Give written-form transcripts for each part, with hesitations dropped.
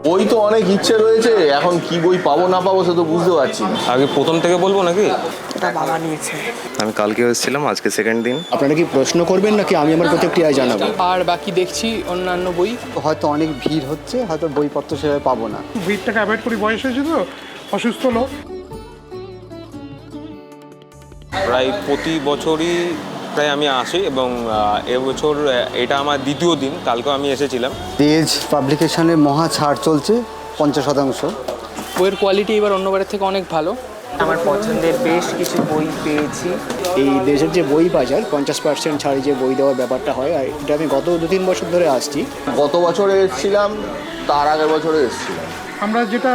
বই তো অনেক ইচ্ছে রয়েছে, এখন কি বই পাবো না পাবো সে তো বুঝতে পারছি না। আগে প্রথম থেকে বলবো নাকি? এটা বাবা নিয়েছে। আমি কালকে এসেছিলাম, আজকে সেকেন্ড দিন। আপনারা কি প্রশ্ন করবেন নাকি আমি আমার প্রতিক্রিয়া জানাবো? আর বাকি দেখছি অন্যান্য বই। হয়তো অনেক ভিড় হচ্ছে, হয়তো বইপত্র সেভাবে পাবো না। ভিড়টাকে অ্যাভয়েড করি, বয়স হয়েছে তো, অসুস্থ লোক। প্রায় প্রতি বছরই প্রায় আমি আসি এবং এবছর এটা আমার দ্বিতীয় দিন। কালকেও আমি এসেছিলাম। তেজ পাবলিকেশনের মহা ছাড় চলছে 50%। বইয়ের কোয়ালিটি এবার অন্যবারের থেকে অনেক ভালো। আমার পছন্দের বেশ কিছু বই পেয়েছি। এই দেশের যে বই বাজার 50% ছাড়ে যে বই দেওয়ার ব্যাপারটা হয়, আর এটা আমি গত 2-3 বছর ধরে আসছি। গত বছরে এসেছিলাম, তার আগের বছরে এসেছিলাম। আমরা যেটা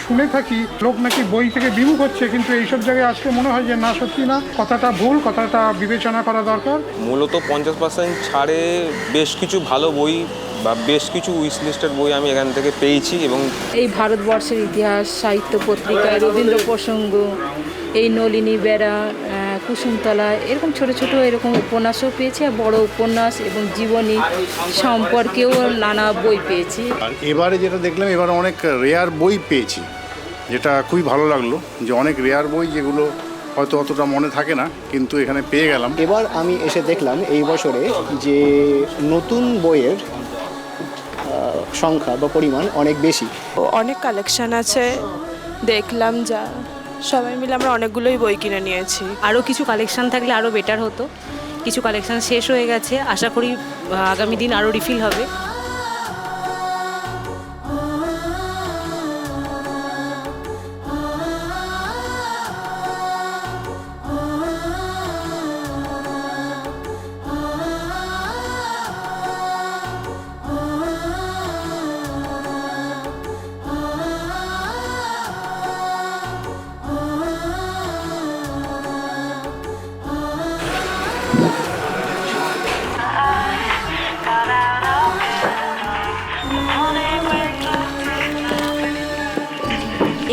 শুনে থাকি লোক নাকি বই থেকে বিমুখ হচ্ছে, কিন্তু এইসব জায়গায় আজকে মনে হয় যে না, সত্যি না, কথাটা ভুল, কথাটা বিবেচনা করা দরকার। মূলত 50% ছাড়ে বেশ কিছু ভালো বই বা বেশ কিছু উইশ লিস্টের বই আমি এখান থেকে পেয়েছি। এবং এই ভারতবর্ষের ইতিহাস সাহিত্য পত্রিকায় রবীন্দ্র প্রসঙ্গ, এই নলিনী বেড়া, কুসুমতলা, এরকম ছোট ছোট এরকম উপন্যাসও পেয়েছি, আর বড় উপন্যাস এবং জীবনী সম্পর্কেও নানা বই পেয়েছি। আর এবারে যেটা দেখলাম, এবারে অনেক রেয়ার বই পেয়েছি, যেটা খুবই ভালো লাগলো, যে অনেক রেয়ার বই যেগুলো হয়তো অতটা মনে থাকে না, কিন্তু এখানে পেয়ে গেলাম। এবার আমি এসে দেখলাম এই বছরে যে নতুন বইয়ের সংখ্যা বা পরিমাণ অনেক বেশি। অনেক কালেকশন আছে দেখলাম, যা সবাই মিলে আমরা অনেকগুলোই বই কিনে নিয়েছি। আরও কিছু কালেকশান থাকলে আরও বেটার হতো। কিছু কালেকশান শেষ হয়ে গেছে, আশা করি আগামী দিন আরও রিফিল হবে।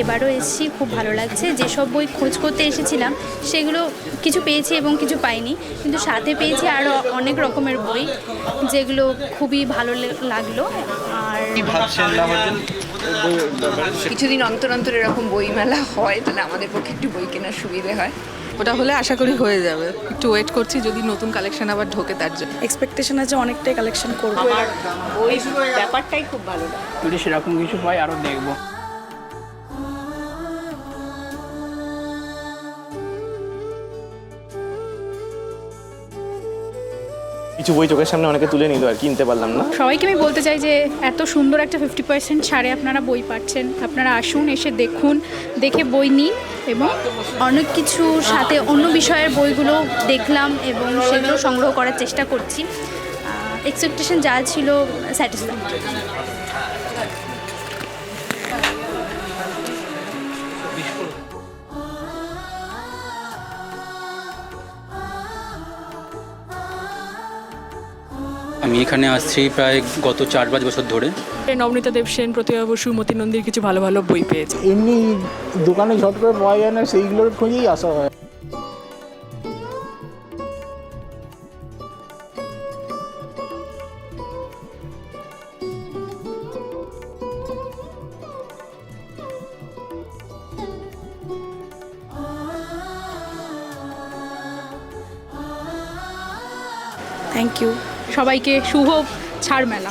এবারও এসেছি, খুব ভালো লাগছে। যেসব বই খোঁজ করতে এসেছিলাম সেগুলো কিছু পেয়েছি এবং কিছু পাইনি, কিন্তু সাথে পেয়েছি আরও অনেক রকমের বই, যেগুলো খুবই ভালো লাগলো। আর কিছুদিন অন্তর অন্তর এরকম বই মেলা হয়, তাহলে আমাদের পক্ষে একটু বই কেনার সুবিধে হয়। ওটা হলে আশা করি হয়ে যাবে। একটু ওয়েট করছি যদি নতুন কালেকশন আবার ঢোকে, তার জন্য এক্সপেকটেশন আছে অনেকটাই কালেকশন করবো। বই ব্যাপারটাই খুব ভালো লাগে। যদি সেরকম কিছু পাই আরও দেখবো। কিছু বই চোখের সামনে অনেকে তুলে নিল আর কিনতে পারলাম না। সবাইকে আমি বলতে চাই যে এত সুন্দর একটা 50% ছাড়ে আপনারা বই পাচ্ছেন, আপনারা আসুন, এসে দেখুন, দেখে বই নিন। এবং অনেক কিছু সাথে অন্য বিষয়ের বইগুলো দেখলাম এবং সেগুলো সংগ্রহ করার চেষ্টা করছি। এক্সপেকটেশন যা ছিল স্যাটিসফাইড। আমি এখানে আসছি প্রায় গত 4-5 বছর ধরে। নবনীতা দেব সেন, প্রতিভা বসু, মতি নন্দীর কিছু ভালো ভালো বই পেয়েছি। এমনি দোকানে ঝট করে পাওয়া যায় না, সেইগুলোর খোঁজেই আসা হয়। Thank you. সবাইকে শুভ ছাড় মেলা।